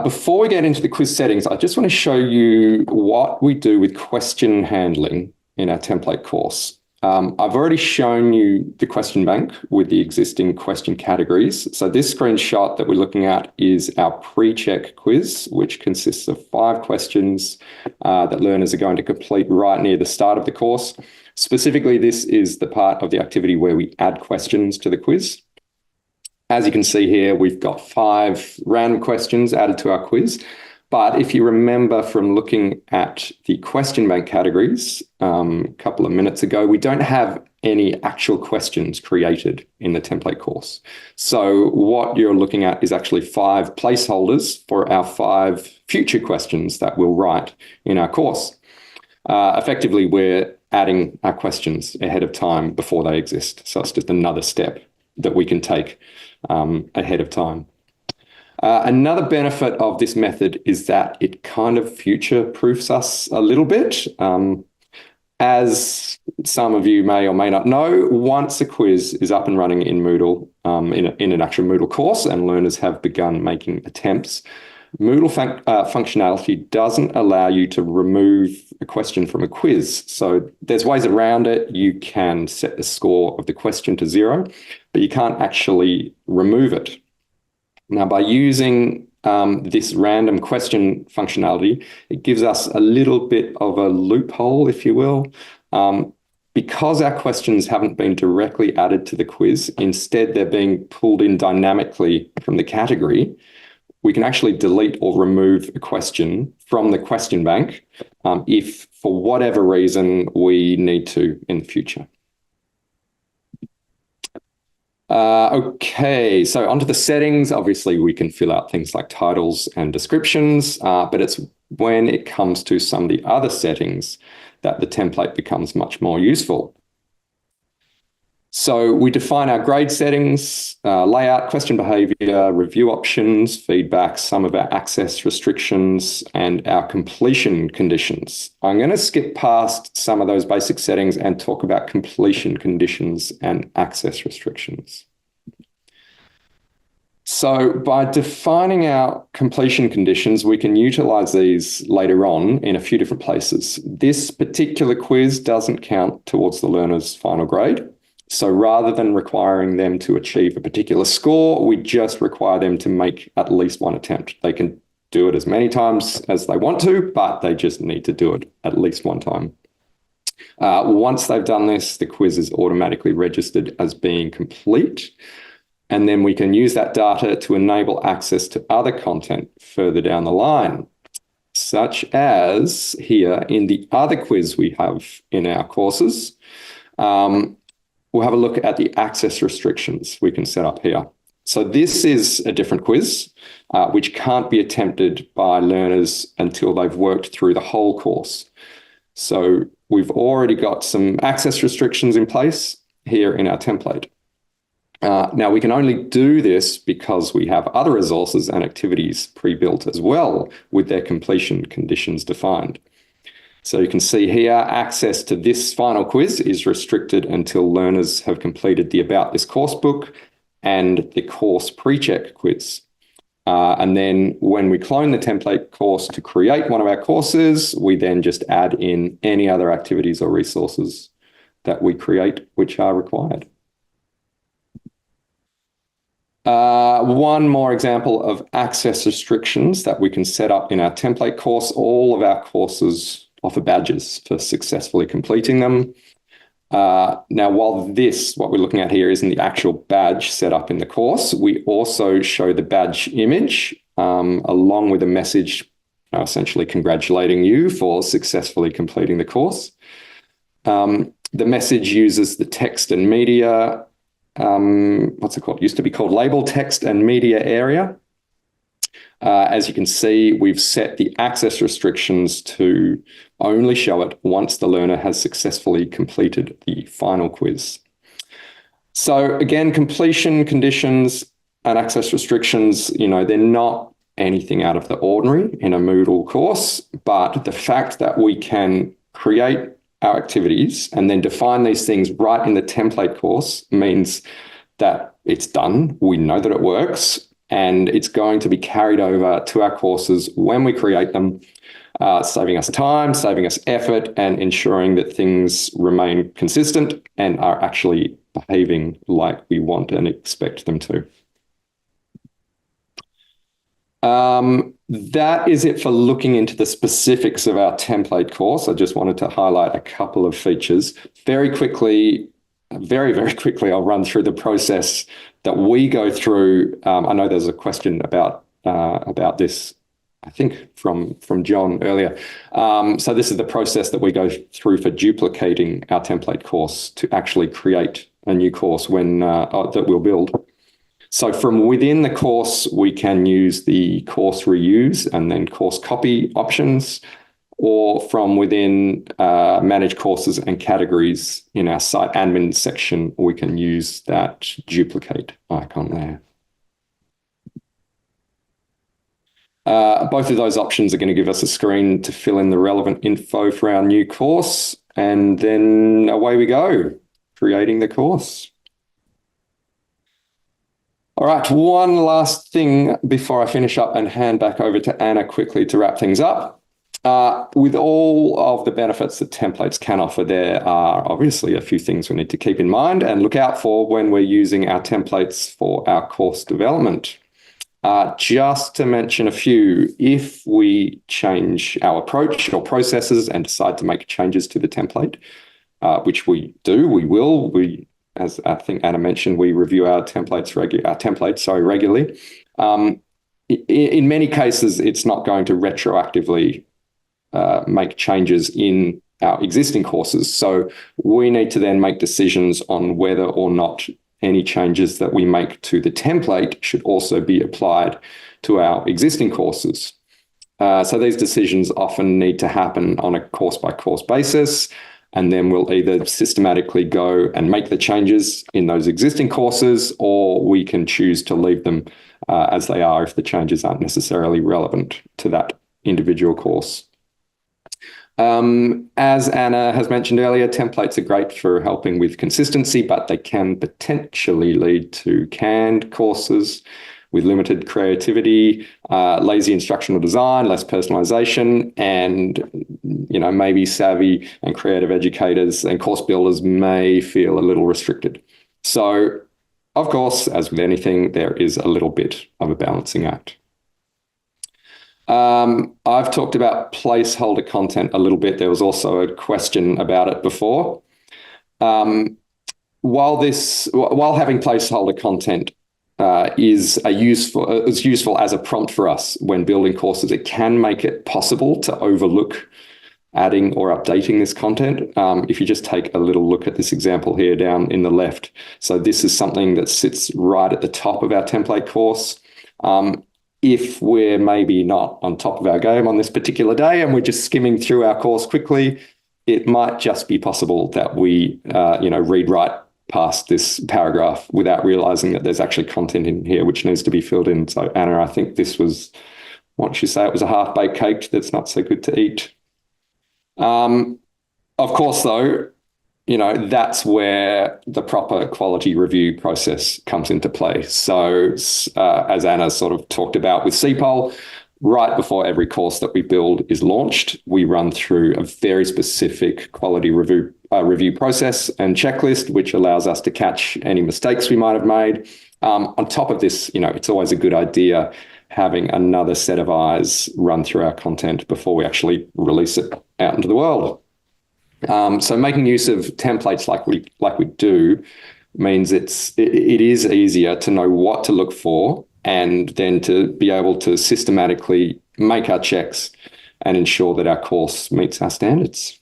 Before we get into the quiz settings, I just want to show you what we do with question handling in our template course. I've already shown you the question bank with the existing question categories. So this screenshot that we're looking at is our pre-check quiz, which consists of 5 questions that learners are going to complete right near the start of the course. Specifically, this is the part of the activity where we add questions to the quiz. As you can see here, we've got 5 random questions added to our quiz. But if you remember from looking at the question bank categories a couple of minutes ago, we don't have any actual questions created in the template course. So what you're looking at is actually 5 placeholders for our 5 future questions that we'll write in our course. Effectively, we're adding our questions ahead of time before they exist. So it's just another step that we can take ahead of time. Another benefit of this method is that it kind of future-proofs us a little bit. As some of you may or may not know, once a quiz is up and running in Moodle, in an actual Moodle course, and learners have begun making attempts, Moodle functionality doesn't allow you to remove a question from a quiz. So there's ways around it. You can set the score of the question to 0, but you can't actually remove it. Now, by using this random question functionality, it gives us a little bit of a loophole, if you will. Because our questions haven't been directly added to the quiz, instead they're being pulled in dynamically from the category, we can actually delete or remove a question from the question bank if, for whatever reason, we need to in the future. Okay, so onto the settings. Obviously, we can fill out things like titles and descriptions, but it's when it comes to some of the other settings that the template becomes much more useful. So we define our grade settings, layout, question behavior, review options, feedback, some of our access restrictions, and our completion conditions. I'm going to skip past some of those basic settings and talk about completion conditions and access restrictions. So by defining our completion conditions, we can utilize these later on in a few different places. This particular quiz doesn't count towards the learner's final grade. So rather than requiring them to achieve a particular score, we just require them to make at least one attempt. They can do it as many times as they want to, but they just need to do it at least one time. Once they've done this, the quiz is automatically registered as being complete. And then we can use that data to enable access to other content further down the line, such as here in the other quiz we have in our courses. We'll have a look at the access restrictions we can set up here. So this is a different quiz, which can't be attempted by learners until they've worked through the whole course. So we've already got some access restrictions in place here in our template. Now, we can only do this because we have other resources and activities pre-built as well with their completion conditions defined. So you can see here, access to this final quiz is restricted until learners have completed the About This course book and the course pre-check quiz. And then when we clone the template course to create one of our courses, we then just add in any other activities or resources that we create which are required. One more example of access restrictions that we can set up in our template course. All of our courses offer badges for successfully completing them. Now, while what we're looking at here isn't the actual badge set up in the course, we also show the badge image along with a message essentially congratulating you for successfully completing the course. The message uses the text and media what's it called? Used to be called label text and media area. As you can see, we've set the access restrictions to only show it once the learner has successfully completed the final quiz. So again, completion conditions and access restrictions, they're not anything out of the ordinary in a Moodle course, but the fact that we can create our activities and then define these things right in the template course means that it's done. We know that it works and it's going to be carried over to our courses when we create them, saving us time, saving us effort, and ensuring that things remain consistent and are actually behaving like we want and expect them to. That is it for looking into the specifics of our template course. I just wanted to highlight a couple of features. Very quickly, very quickly, I'll run through the process that we go through. I know there's a question about this, I think from John earlier. So this is the process that we go through for duplicating our template course to actually create a new course that we'll build. So from within the course, we can use the course reuse and then course copy options, or from within manage courses and categories in our site admin section, we can use that duplicate icon there. Both of those options are going to give us a screen to fill in the relevant info for our new course, and then away we go, creating the course. All right, one last thing before I finish up and hand back over to Anna quickly to wrap things up. With all of the benefits that templates can offer, there are obviously a few things we need to keep in mind and look out for when we're using our templates for our course development. Just to mention a few, if we change our approach or processes and decide to make changes to the template, which we will. As I think Anna mentioned, we review our templates regularly. In many cases, it's not going to retroactively make changes in our existing courses. So we need to then make decisions on whether or not any changes that we make to the template should also be applied to our existing courses. So these decisions often need to happen on a course-by-course basis, and then we'll either systematically go and make the changes in those existing courses, or we can choose to leave them as they are if the changes aren't necessarily relevant to that individual course. As Anna has mentioned earlier, templates are great for helping with consistency, but they can potentially lead to canned courses with limited creativity, lazy instructional design, less personalization, and maybe savvy and creative educators and course builders may feel a little restricted. So, of course, as with anything, there is a little bit of a balancing act. I've talked about placeholder content a little bit. There was also a question about it before. While having placeholder content is useful as a prompt for us when building courses, it can make it possible to overlook adding or updating this content. If you just take a little look at this example here down in the left. So this is something that sits right at the top of our template course. If we're maybe not on top of our game on this particular day and we're just skimming through our course quickly, it might just be possible that we, read right past this paragraph without realizing that there's actually content in here which needs to be filled in. So, Anna, I think this was, once you say it was a half-baked cake that's not so good to eat. Of course, though, that's where the proper quality review process comes into play. So as Anna sort of talked about with CPOL, right before every course that we build is launched, we run through a very specific quality review process and checklist, which allows us to catch any mistakes we might have made. On top of this, it's always a good idea having another set of eyes run through our content before we actually release it out into the world. So making use of templates like we do means it is easier to know what to look for and then to be able to systematically make our checks and ensure that our course meets our standards.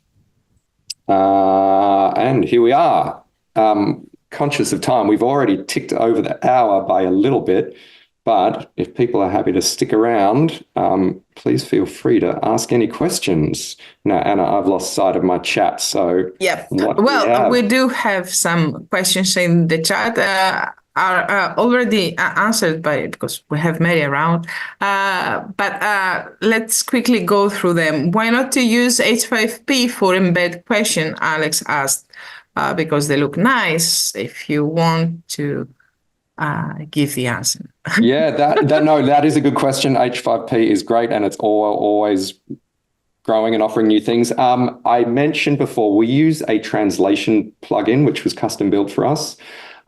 And here we are. Conscious of time, we've already ticked over the hour by a little bit. But if people are happy to stick around, please feel free to ask any questions. Now, Anna, I've lost sight of my chat, so... Yeah, well, we do have some questions in the chat are already answered because we have Mary around. But let's quickly go through them. Why not to use H5P for embed question, Alex asked, because they look nice if you want to... give the answer. Yeah, that is a good question. H5P is great and it's always growing and offering new things. I mentioned before, we use a translation plugin, which was custom built for us.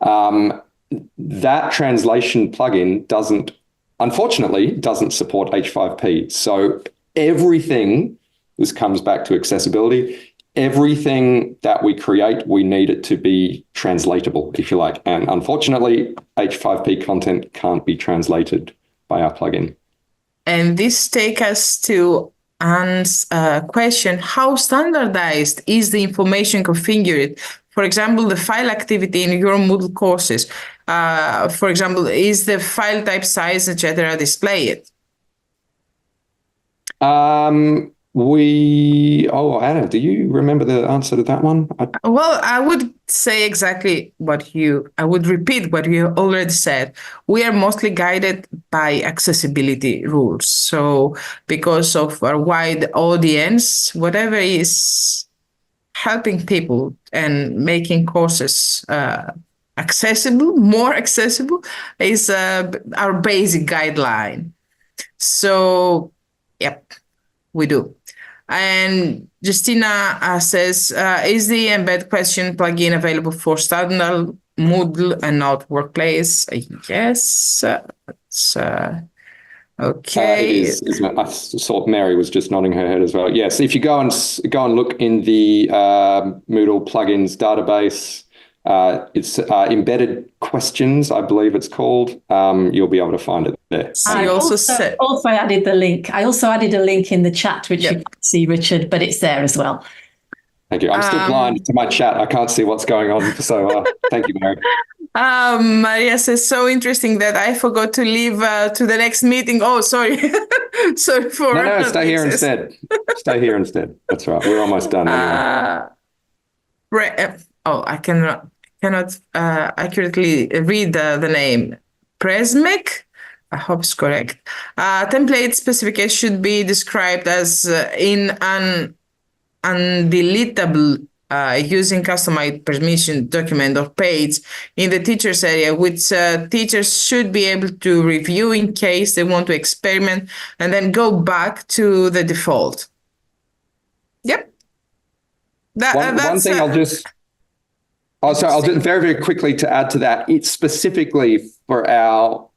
That translation plugin unfortunately doesn't support H5P. So everything, this comes back to accessibility, everything that we create, we need it to be translatable, if you like. And unfortunately, H5P content can't be translated by our plugin. And this takes us to Anne's question, how standardized is the information configured? For example, the file activity in your Moodle courses. For example, is the file type size, etc., displayed? Anna, do you remember the answer to that one? Well, I would say exactly I would repeat what you already said. We are mostly guided by accessibility rules. So because of our wide audience, whatever is helping people and making courses more accessible is our basic guideline. So, yep, we do. And Justina says, is the embed question plugin available for standard Moodle and not Workplace? Yes. Okay. I saw Mary was just nodding her head as well. Yes, if you go and look in the Moodle plugins database, it's embedded questions, I believe it's called. You'll be able to find it there. I also added the link. I also added a link in the chat, which you can see, Richard, but it's there as well. Thank you. I'm still blind to my chat. I can't see what's going on. So thank you, Mary. Maria says, so interesting that I forgot to leave to the next meeting. Oh, sorry. Sorry for... No, stay here instead. Stay here instead. That's right. We're almost done anyway. I cannot accurately read the name. Presmek? I hope it's correct. Template specification should be described as in an undeletable using customized permission document or page in the teachers area, which teachers should be able to review in case they want to experiment and then go back to the default. Yep. One thing I'll just very, very quickly to add to that, it's specifically for our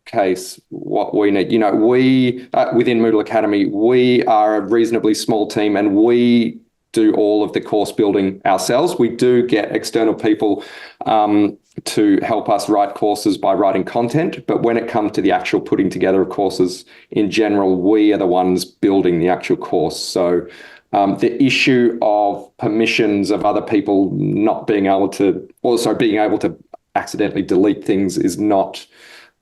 case, what we need. We within Moodle Academy, we are a reasonably small team and we do all of the course building ourselves. We do get external people to help us write courses by writing content. But when it comes to the actual putting together of courses in general, we are the ones building the actual course. So the issue of permissions of other people not being able to, also being able to accidentally delete things is not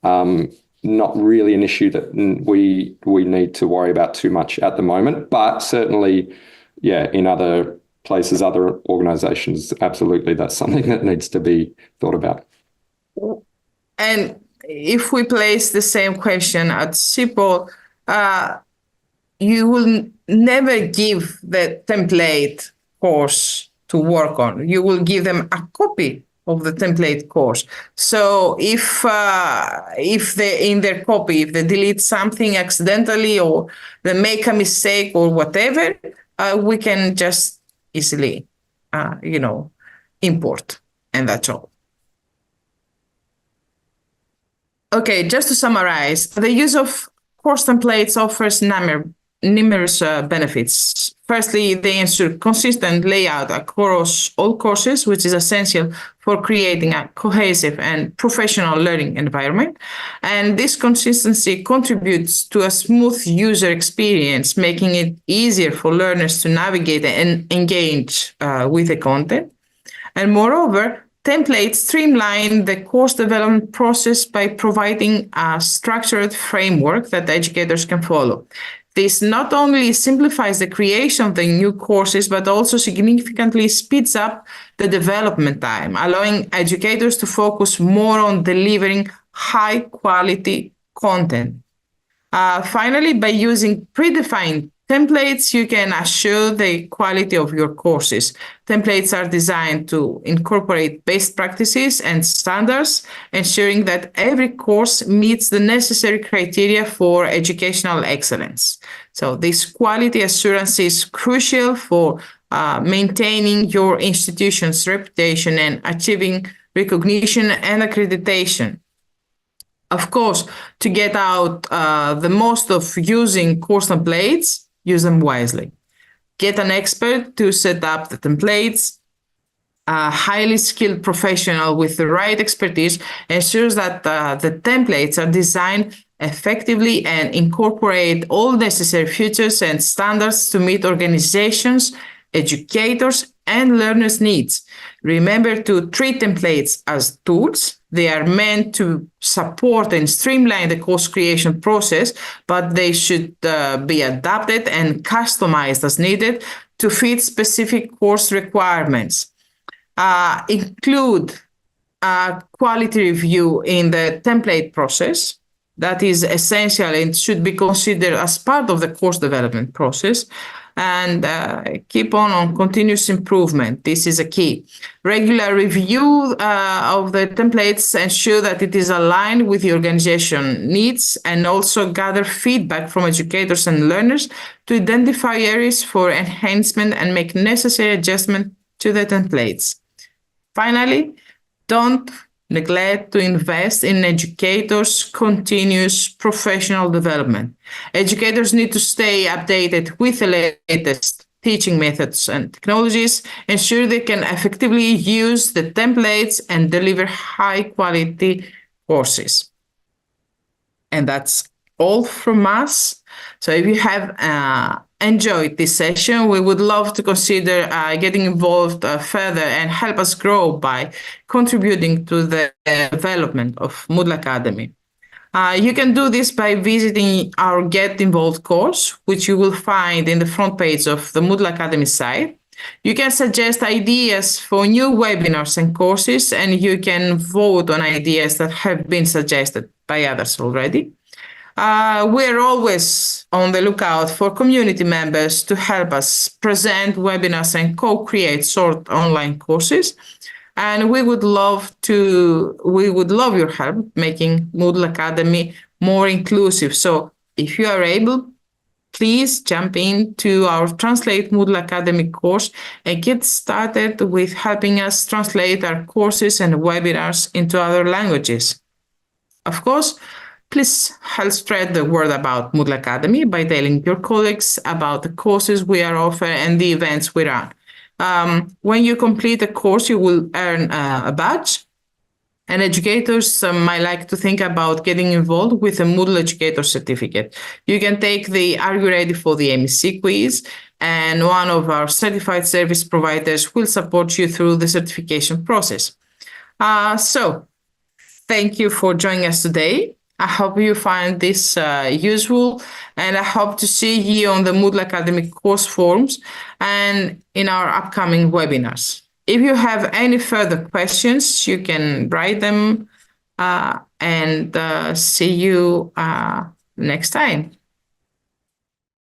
really an issue that we need to worry about too much at the moment. But certainly, in other places, other organizations, absolutely, that's something that needs to be thought about. And if we place the same question at CPOL, you will never give the template course to work on. You will give them a copy of the template course. So if they in their copy, if they delete something accidentally or they make a mistake or whatever, we can just easily, import, and that's all. Okay, just to summarize, the use of course templates offers numerous benefits. Firstly, they ensure consistent layout across all courses, which is essential for creating a cohesive and professional learning environment. And this consistency contributes to a smooth user experience, making it easier for learners to navigate and engage with the content. And moreover, templates streamline the course development process by providing a structured framework that educators can follow. This not only simplifies the creation of the new courses, but also significantly speeds up the development time, allowing educators to focus more on delivering high-quality content. Finally, by using predefined templates, you can assure the quality of your courses. Templates are designed to incorporate best practices and standards, ensuring that every course meets the necessary criteria for educational excellence. So this quality assurance is crucial for maintaining your institution's reputation and achieving recognition and accreditation. Of course, to get out the most of using course templates, use them wisely. Get an expert to set up the templates. A highly skilled professional with the right expertise ensures that the templates are designed effectively and incorporate all necessary features and standards to meet organizations, educators, and learners' needs. Remember to treat templates as tools. They are meant to support and streamline the course creation process, but they should be adapted and customized as needed to fit specific course requirements. Include a quality review in the template process. That is essential and should be considered as part of the course development process. And keep on continuous improvement. This is a key. Regular review of the templates ensure that it is aligned with the organization needs, and also gather feedback from educators and learners to identify areas for enhancement and make necessary adjustment to the templates. Finally, don't neglect to invest in educators' continuous professional development. Educators need to stay updated with the latest teaching methods and technologies, ensure they can effectively use the templates and deliver high-quality courses. And that's all from us. So if you have enjoyed this session, we would love to consider getting involved further and help us grow by contributing to the development of Moodle Academy. You can do this by visiting our Get Involved course, which you will find in the front page of the Moodle Academy site. You can suggest ideas for new webinars and courses, and you can vote on ideas that have been suggested by others already. We're always on the lookout for community members to help us present webinars and co-create short online courses. And we would love your help making Moodle Academy more inclusive. So if you are able, please jump into our Translate Moodle Academy course and get started with helping us translate our courses and webinars into other languages. Of course, please help spread the word about Moodle Academy by telling your colleagues about the courses we are offering and the events we run. When you complete a course, you will earn a badge. And educators might like to think about getting involved with a Moodle Educator Certificate. You can take the Are You Ready for the MEC quiz, and one of our certified service providers will support you through the certification process. So thank you for joining us today. I hope you find this useful, and I hope to see you on the Moodle Academy course forums and in our upcoming webinars. If you have any further questions, you can write them and see you next time.